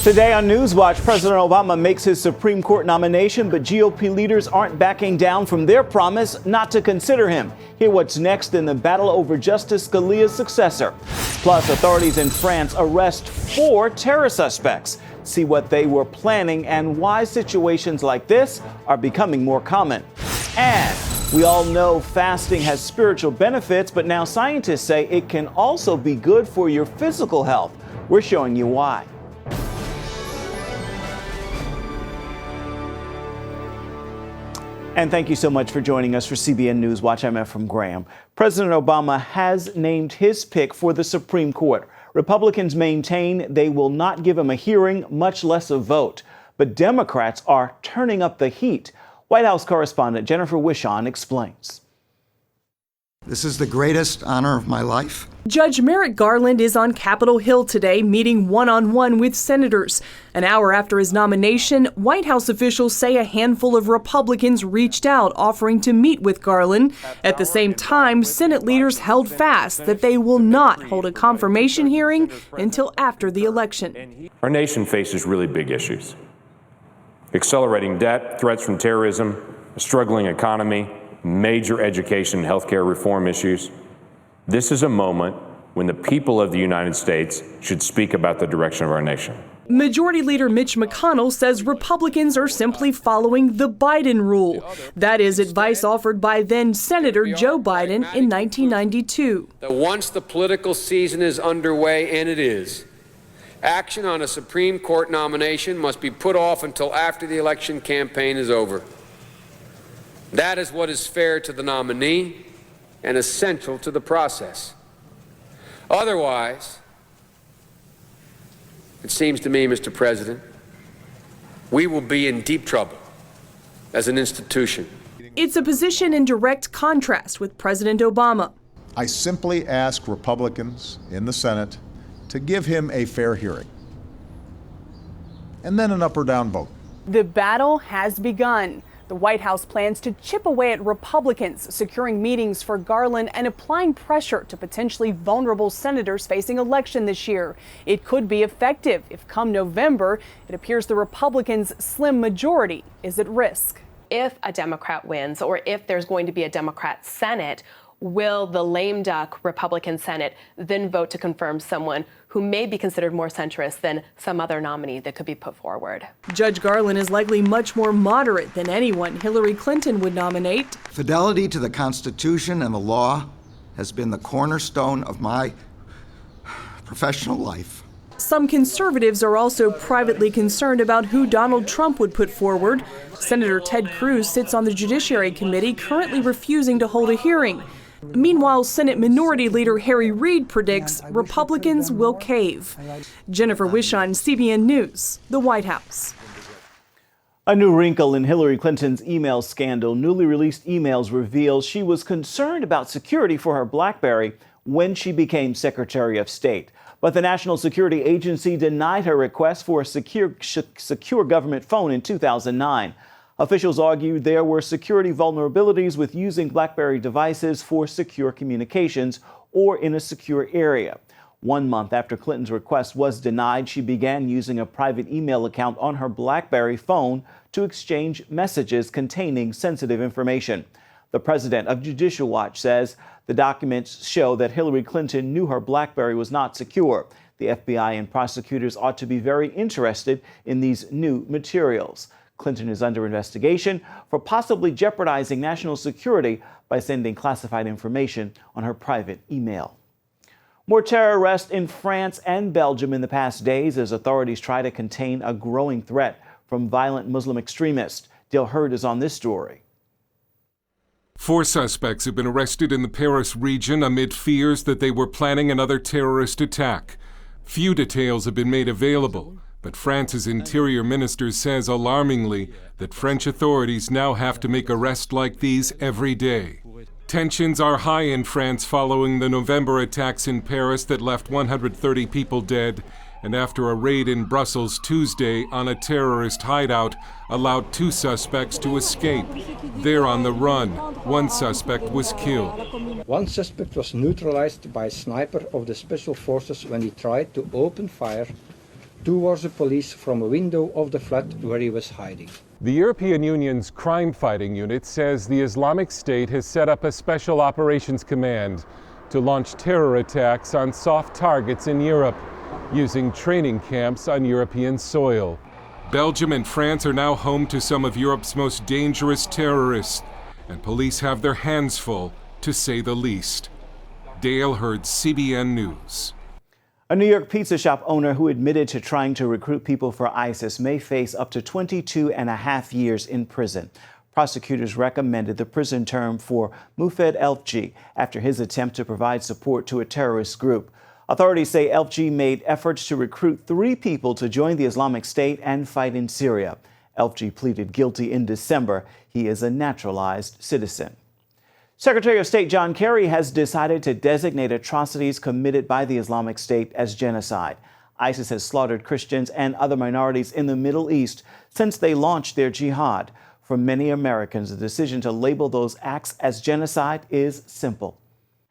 Today on Newswatch, President Obama makes his Supreme Court nomination, but GOP leaders aren't backing down from their promise not to consider him. Hear what's next in the battle over Justice Scalia's successor. Plus, authorities in France arrest 4 terror suspects. See what they were planning and why situations like this are becoming more common. And we all know fasting has spiritual benefits, but now scientists say it can also be good for your physical health. We're showing you why. And thank you so much for joining us for CBN News Watch. I'm Efrem Graham. President Obama has named his pick for the Supreme Court. Republicans maintain they will not give him a hearing, much less a vote. But Democrats are turning up the heat. White House correspondent Jennifer Wishon explains. This is the greatest honor of my life. Judge Merrick Garland is on Capitol Hill today, meeting one-on-one with senators. An hour after his nomination, White House officials say a handful of Republicans reached out offering to meet with Garland. At the same time, Senate leaders held fast that they will not hold a confirmation hearing until after the election. Our nation faces really big issues: accelerating debt, threats from terrorism, a struggling economy, major education and healthcare reform issues. This is a moment when the people of the United States should speak about the direction of our nation. Majority Leader Mitch McConnell says Republicans are simply following the Biden rule. That is advice offered by then Senator Joe Biden in 1992. Once the political season is underway, and it is, action on a Supreme Court nomination must be put off until after the election campaign is over. That is what is fair to the nominee and essential to the process. Otherwise, it seems to me, Mr. President, we will be in deep trouble as an institution. It's a position in direct contrast with President Obama. I simply ask Republicans in the Senate to give him a fair hearing, and then an up or down vote. The battle has begun. The White House plans to chip away at Republicans, securing meetings for Garland and applying pressure to potentially vulnerable senators facing election this year. It could be effective if come November, it appears the Republicans' slim majority is at risk. If a Democrat wins, or if there's going to be a Democrat Senate, will the lame duck Republican Senate then vote to confirm someone who may be considered more centrist than some other nominee that could be put forward? Judge Garland is likely much more moderate than anyone Hillary Clinton would nominate. Fidelity to the Constitution and the law has been the cornerstone of my professional life. Some conservatives are also privately concerned about who Donald Trump would put forward. Senator Ted Cruz sits on the Judiciary Committee, currently refusing to hold a hearing. Meanwhile, Senate Minority Leader Harry Reid predicts Republicans will cave. Jennifer Wishon, CBN News, the White House. A new wrinkle in Hillary Clinton's email scandal. Newly released emails reveal she was concerned about security for her BlackBerry when she became Secretary of State. But the National Security Agency denied her request for a secure government phone in 2009. Officials argued there were security vulnerabilities with using BlackBerry devices for secure communications or in a secure area. 1 month after Clinton's request was denied, she began using a private email account on her BlackBerry phone to exchange messages containing sensitive information. The president of Judicial Watch says the documents show that Hillary Clinton knew her BlackBerry was not secure. The FBI and prosecutors ought to be very interested in these new materials. Clinton is under investigation for possibly jeopardizing national security by sending classified information on her private email. More terror arrests in France and Belgium in the past days as authorities try to contain a growing threat from violent Muslim extremists. Dale Hurd is on this story. 4 suspects have been arrested in the Paris region amid fears that they were planning another terrorist attack. Few details have been made available, but France's interior minister says alarmingly that French authorities now have to make arrests like these every day. Tensions are high in France following the November attacks in Paris that left 130 people dead, and after a raid in Brussels Tuesday on a terrorist hideout allowed 2 suspects to escape. They're on the run. 1 suspect was killed. 1 suspect was neutralized by a sniper of the special forces when he tried to open fire towards the police from a window of the flat where he was hiding. The European Union's crime-fighting unit says the Islamic State has set up a special operations command to launch terror attacks on soft targets in Europe, using training camps on European soil. Belgium and France are now home to some of Europe's most dangerous terrorists, and police have their hands full, to say the least. Dale Hurd, CBN News. A New York pizza shop owner who admitted to trying to recruit people for ISIS may face up to 22.5 years in prison. Prosecutors recommended the prison term for Mufed Elfji after his attempt to provide support to a terrorist group. Authorities say Elfji made efforts to recruit 3 people to join the Islamic State and fight in Syria. Elfji pleaded guilty in December. He is a naturalized citizen. Secretary of State John Kerry has decided to designate atrocities committed by the Islamic State as genocide. ISIS has slaughtered Christians and other minorities in the Middle East since they launched their jihad. For many Americans, the decision to label those acts as genocide is simple.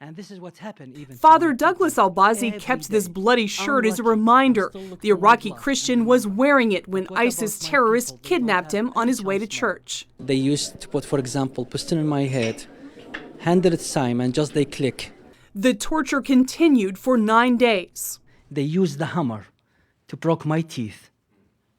And this is what's happened even Father Douglas Albazi kept this bloody shirt as a reminder. The Iraqi Christian was wearing it when ISIS terrorists kidnapped him on his way to church. They used to put, for example, pistol in my head, handed it to Simon, just they click. The torture continued for 9 days. They used the hammer to broke my teeth,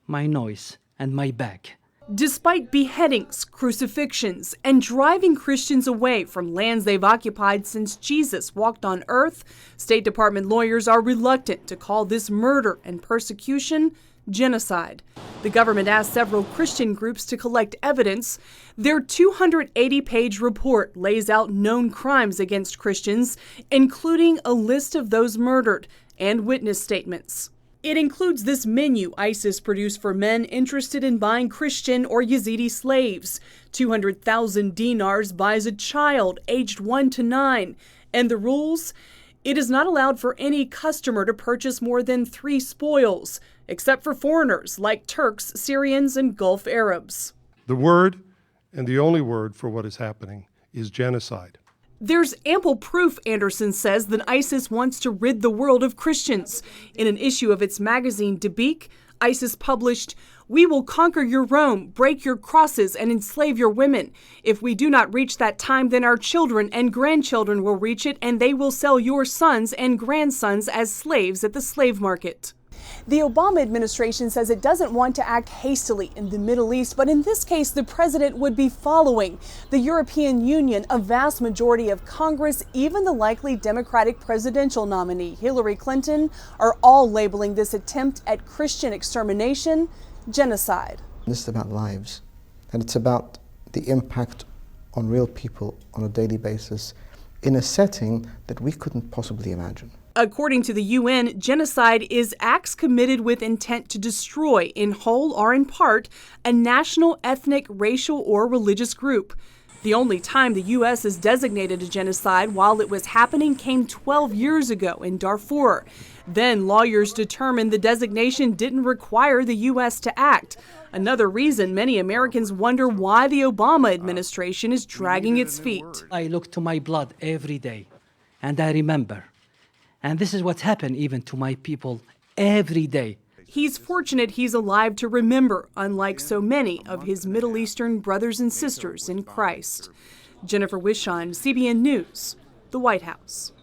my nose, and my back. Despite beheadings, crucifixions, and driving Christians away from lands they've occupied since Jesus walked on earth, State Department lawyers are reluctant to call this murder and persecution genocide. The government asked several Christian groups to collect evidence. Their 280-page report lays out known crimes against Christians, including a list of those murdered and witness statements. It includes this menu ISIS produced for men interested in buying Christian or Yazidi slaves. 200,000 dinars buys a child aged 1 to 9. And the rules? It is not allowed for any customer to purchase more than 3 spoils, except for foreigners like Turks, Syrians, and Gulf Arabs. The word, and the only word for what is happening, is genocide. There's ample proof, Anderson says, that ISIS wants to rid the world of Christians. In an issue of its magazine, Dabiq, ISIS published, "We will conquer your Rome, break your crosses, and enslave your women. If we do not reach that time, then our children and grandchildren will reach it, and they will sell your sons and grandsons as slaves at the slave market." The Obama administration says it doesn't want to act hastily in the Middle East, but in this case, the president would be following. The European Union, a vast majority of Congress, even the likely Democratic presidential nominee, Hillary Clinton, are all labeling this attempt at Christian extermination genocide. This is about lives, and it's about the impact on real people on a daily basis in a setting that we couldn't possibly imagine. According to the UN, genocide is acts committed with intent to destroy, in whole or in part, a national, ethnic, racial, or religious group. The only time the U.S. has designated a genocide while it was happening came 12 years ago in Darfur. Then lawyers determined the designation didn't require the U.S. to act. Another reason many Americans wonder why the Obama administration is dragging its feet. I look to my blood every day, and I remember. And this is what's happened even to my people every day. He's fortunate he's alive to remember, unlike so many of his Middle Eastern brothers and sisters in Christ. Jennifer Wishon, CBN News, the White House.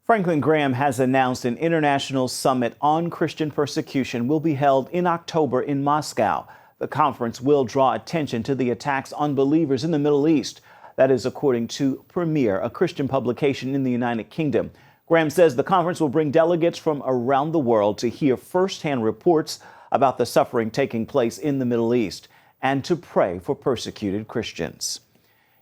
Franklin Graham has announced an international summit on Christian persecution will be held in October in Moscow. The conference will draw attention to the attacks on believers in the Middle East. That is according to Premier, a Christian publication in the United Kingdom. Graham says the conference will bring delegates from around the world to hear firsthand reports about the suffering taking place in the Middle East and to pray for persecuted Christians.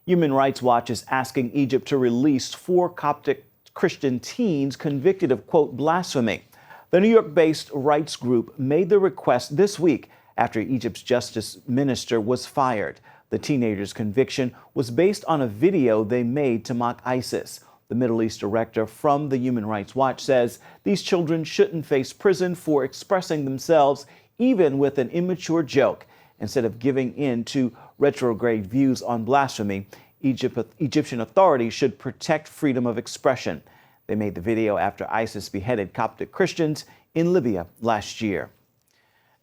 Human Rights Watch is asking Egypt to release 4 Coptic Christian teens convicted of, quote, blasphemy. The New York-based rights group made the request this week after Egypt's justice minister was fired. The teenagers' conviction was based on a video they made to mock ISIS. The Middle East director from the Human Rights Watch says these children shouldn't face prison for expressing themselves, even with an immature joke. Instead of giving in to retrograde views on blasphemy, Egyptian authorities should protect freedom of expression. They made the video after ISIS beheaded Coptic Christians in Libya last year.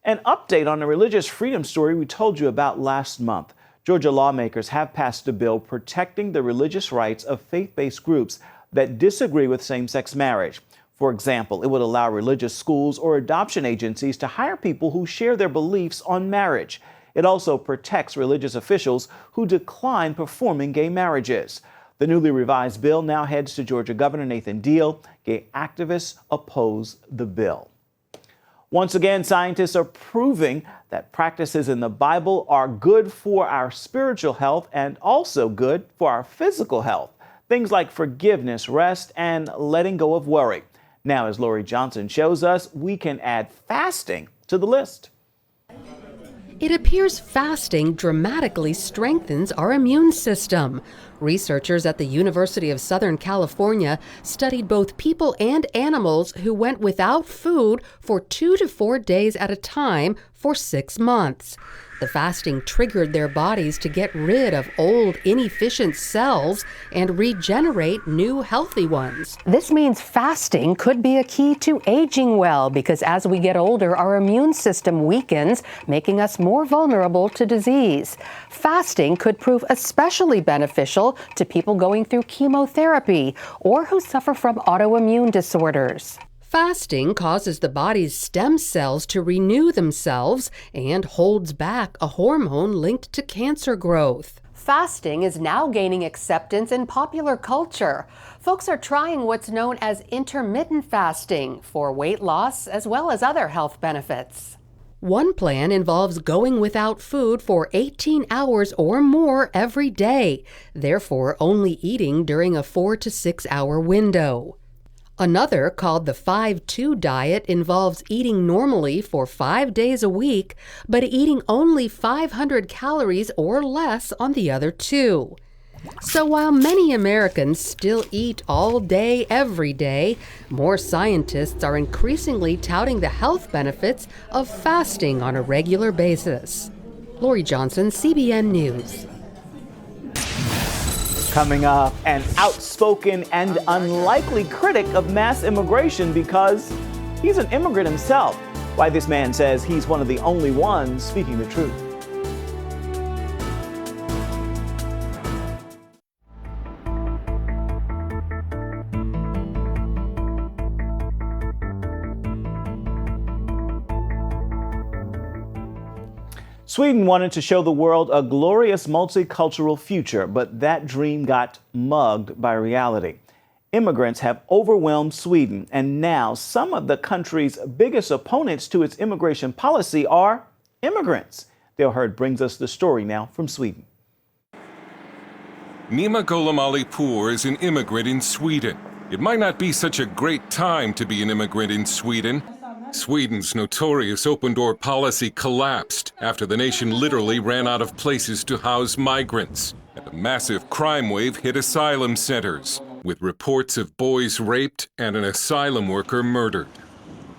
An update on the religious freedom story we told you about last month. Georgia lawmakers have passed a bill protecting the religious rights of faith-based groups that disagree with same-sex marriage. For example, it would allow religious schools or adoption agencies to hire people who share their beliefs on marriage. It also protects religious officials who decline performing gay marriages. The newly revised bill now heads to Georgia Governor Nathan Deal. Gay activists oppose the bill. Once again, scientists are proving that practices in the Bible are good for our spiritual health and also good for our physical health. Things like forgiveness, rest, and letting go of worry. Now, as Lori Johnson shows us, we can add fasting to the list. It appears fasting dramatically strengthens our immune system. Researchers at the University of Southern California studied both people and animals who went without food for 2 to 4 days at a time for 6 months. The fasting triggered their bodies to get rid of old, inefficient cells and regenerate new, healthy ones. This means fasting could be a key to aging well, because as we get older, our immune system weakens, making us more vulnerable to disease. Fasting could prove especially beneficial to people going through chemotherapy or who suffer from autoimmune disorders. Fasting causes the body's stem cells to renew themselves and holds back a hormone linked to cancer growth. Fasting is now gaining acceptance in popular culture. Folks are trying what's known as intermittent fasting for weight loss as well as other health benefits. One plan involves going without food for 18 hours or more every day, therefore only eating during a 4 to 6 hour window. Another, called the 5-2 diet, involves eating normally for 5 days a week, but eating only 500 calories or less on the other 2. So while many Americans still eat all day, every day, more scientists are increasingly touting the health benefits of fasting on a regular basis. Lori Johnson, CBN News. Coming up, an outspoken and unlikely critic of mass immigration because he's an immigrant himself. Why this man says he's one of the only ones speaking the truth. Sweden wanted to show the world a glorious multicultural future, but that dream got mugged by reality. Immigrants have overwhelmed Sweden, and now some of the country's biggest opponents to its immigration policy are immigrants. Dale Hurd brings us the story now from Sweden. Nima Golamali-Pour is an immigrant in Sweden. It might not be such a great time to be an immigrant in Sweden. Sweden's notorious open-door policy collapsed after the nation literally ran out of places to house migrants, and a massive crime wave hit asylum centers, with reports of boys raped and an asylum worker murdered.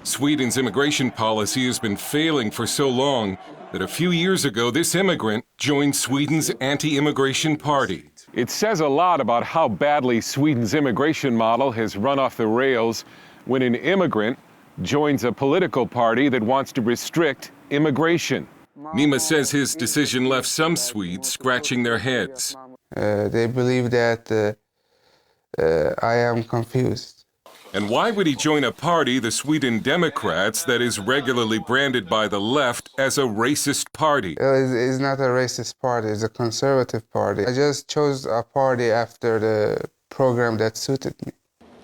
Sweden's immigration policy has been failing for so long that a few years ago this immigrant joined Sweden's anti-immigration party. It says a lot about how badly Sweden's immigration model has run off the rails when an immigrant joins a political party that wants to restrict immigration. Nima says his decision left some Swedes scratching their heads. They believe that I am confused. And why would he join a party, the Sweden Democrats, that is regularly branded by the left as a racist party? It's not a racist party, it's a conservative party. I just chose a party after the program that suited me.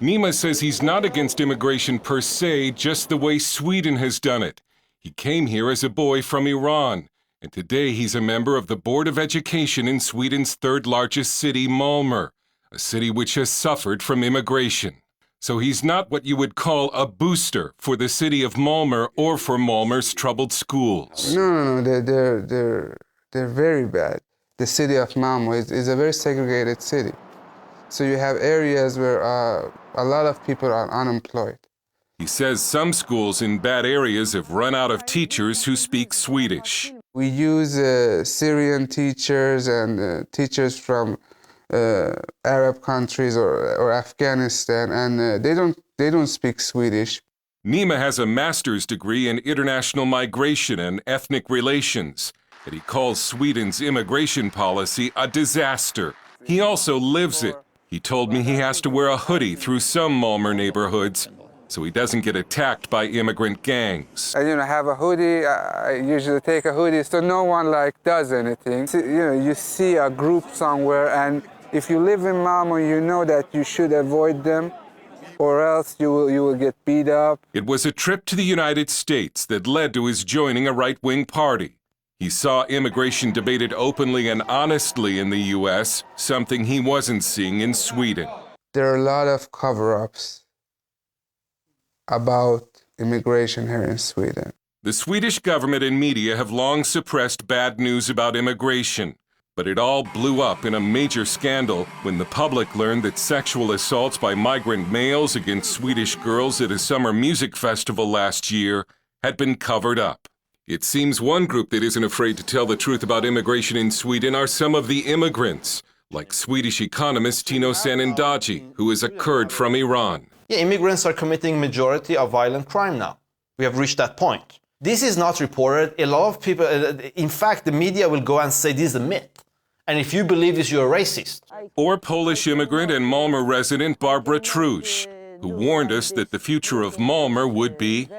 Nima says he's not against immigration per se, just the way Sweden has done it. He came here as a boy from Iran, and today he's a member of the Board of Education in Sweden's third largest city, Malmö, a city which has suffered from immigration. So he's not what you would call a booster for the city of Malmö or for Malmö's troubled schools. No, they're very bad. The city of Malmö is a very segregated city. So you have areas where a lot of people are unemployed. He says some schools in bad areas have run out of teachers who speak Swedish. We use Syrian teachers and teachers from Arab countries or Afghanistan, and they don't speak Swedish. Nima has a master's degree in international migration and ethnic relations, and he calls Sweden's immigration policy a disaster. He also lives it. He told me he has to wear a hoodie through some Malmö neighborhoods so he doesn't get attacked by immigrant gangs. I have a hoodie. I usually take a hoodie so no one does anything. So, you see a group somewhere, and if you live in Malmö, you know that you should avoid them, or else you will get beat up. It was a trip to the United States that led to his joining a right-wing party. He saw immigration debated openly and honestly in the U.S., something he wasn't seeing in Sweden. There are a lot of cover-ups about immigration here in Sweden. The Swedish government and media have long suppressed bad news about immigration, but it all blew up in a major scandal when the public learned that sexual assaults by migrant males against Swedish girls at a summer music festival last year had been covered up. It seems one group that isn't afraid to tell the truth about immigration in Sweden are some of the immigrants, like Swedish economist Tino Sanandaji, who is a Kurd from Iran. Yeah, immigrants are committing majority of violent crime now. We have reached that point. This is not reported. A lot of people, in fact, the media will go and say this is a myth. And if you believe this, you're a racist. Or Polish immigrant and Malmö resident Barbara Trusz, who warned us that the future of Malmö would be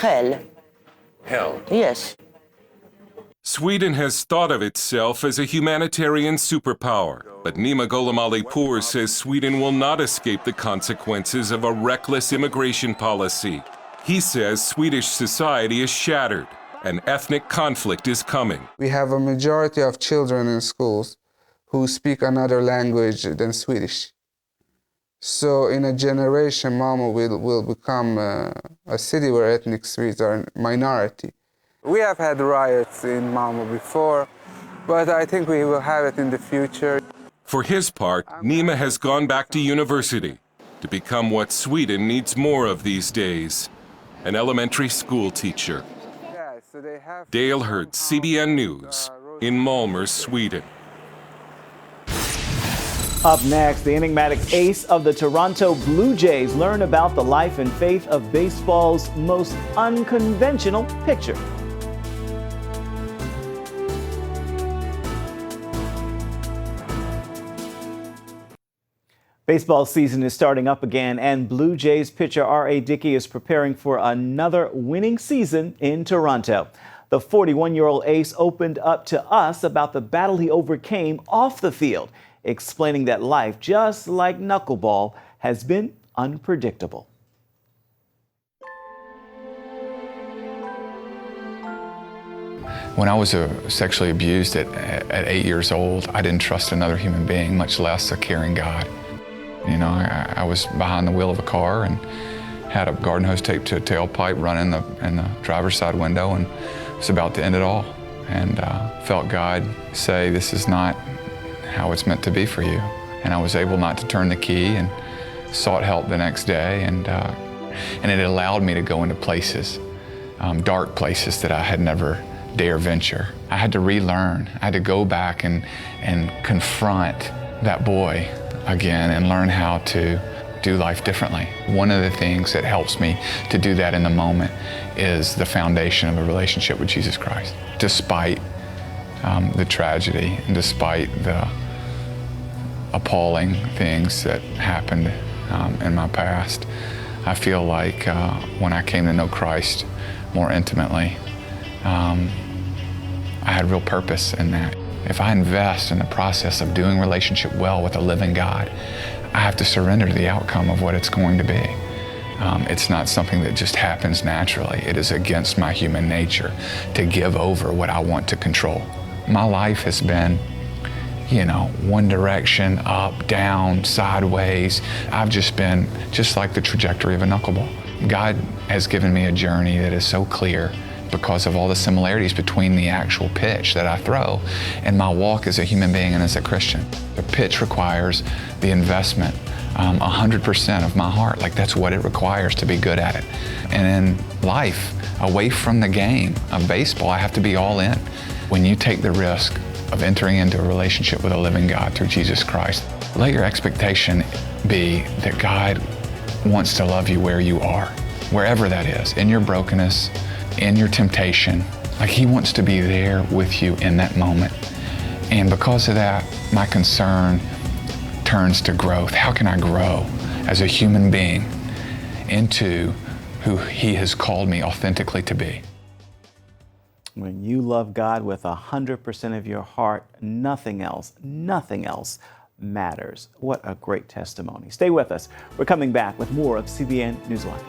hell. Hell? Yes. Sweden has thought of itself as a humanitarian superpower, but Nima Gholam-Alipour says Sweden will not escape the consequences of a reckless immigration policy. He says Swedish society is shattered and ethnic conflict is coming. We have a majority of children in schools who speak another language than Swedish. So in a generation, Malmö will become a city where ethnic Swedes are a minority. We have had riots in Malmö before, but I think we will have it in the future. For his part, Nima has gone back to university to become what Sweden needs more of these days, an elementary school teacher. Dale Hurd, CBN News, in Malmö, Sweden. Up next, the enigmatic ace of the Toronto Blue Jays learn about the life and faith of baseball's most unconventional pitcher. Baseball season is starting up again, and Blue Jays pitcher R.A. Dickey is preparing for another winning season in Toronto. The 41-year-old ace opened up to us about the battle he overcame off the field, explaining that life, just like knuckleball, has been unpredictable. When I was sexually abused at 8 years old, I didn't trust another human being, much less a caring God. You know, I was behind the wheel of a car and had a garden hose taped to a tailpipe running in the driver's side window, and was about to end it all. And felt God say, this is not how it's meant to be for you. And I was able not to turn the key and sought help the next day, and it allowed me to go into places, dark places that I had never dare venture. I had to relearn. I had to go back and confront that boy again and learn how to do life differently. One of the things that helps me to do that in the moment is the foundation of a relationship with Jesus Christ. Despite the tragedy and despite the appalling things that happened in my past, I feel like when I came to know Christ more intimately, I had real purpose in that. If I invest in the process of doing relationship well with a living God, I have to surrender to the outcome of what it's going to be. It's not something that just happens naturally. It is against my human nature to give over what I want to control. My life has been, you know, one direction, up, down, sideways. I've just been just like the trajectory of a knuckleball. God has given me a journey that is so clear because of all the similarities between the actual pitch that I throw and my walk as a human being and as a Christian. The pitch requires the investment, 100% of my heart. Like, that's what it requires to be good at it. And in life, away from the game of baseball, I have to be all in. When you take the risk of entering into a relationship with a living God through Jesus Christ, let your expectation be that God wants to love you where you are, wherever that is, in your brokenness, in your temptation. Like He wants to be there with you in that moment. And because of that, my concern turns to growth. How can I grow as a human being into who He has called me authentically to be? When you love God with 100% of your heart, nothing else matters. What a great testimony. Stay with us. We're coming back with more of CBN Newswatch.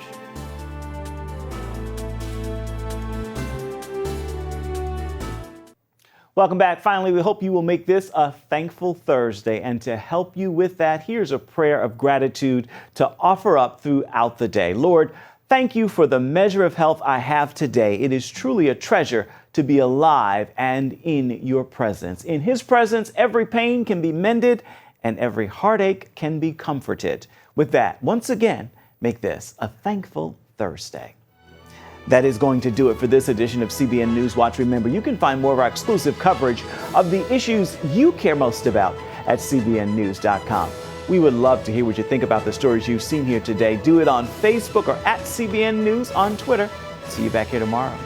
Welcome back. Finally, we hope you will make this a thankful Thursday. And to help you with that, here's a prayer of gratitude to offer up throughout the day. Lord, thank you for the measure of health I have today. It is truly a treasure to be alive and in your presence. In His presence, every pain can be mended and every heartache can be comforted. With that, once again, make this a thankful Thursday. That is going to do it for this edition of CBN Newswatch. Remember, you can find more of our exclusive coverage of the issues you care most about at cbnnews.com. We would love to hear what you think about the stories you've seen here today. Do it on Facebook or at CBN News on Twitter. See you back here tomorrow.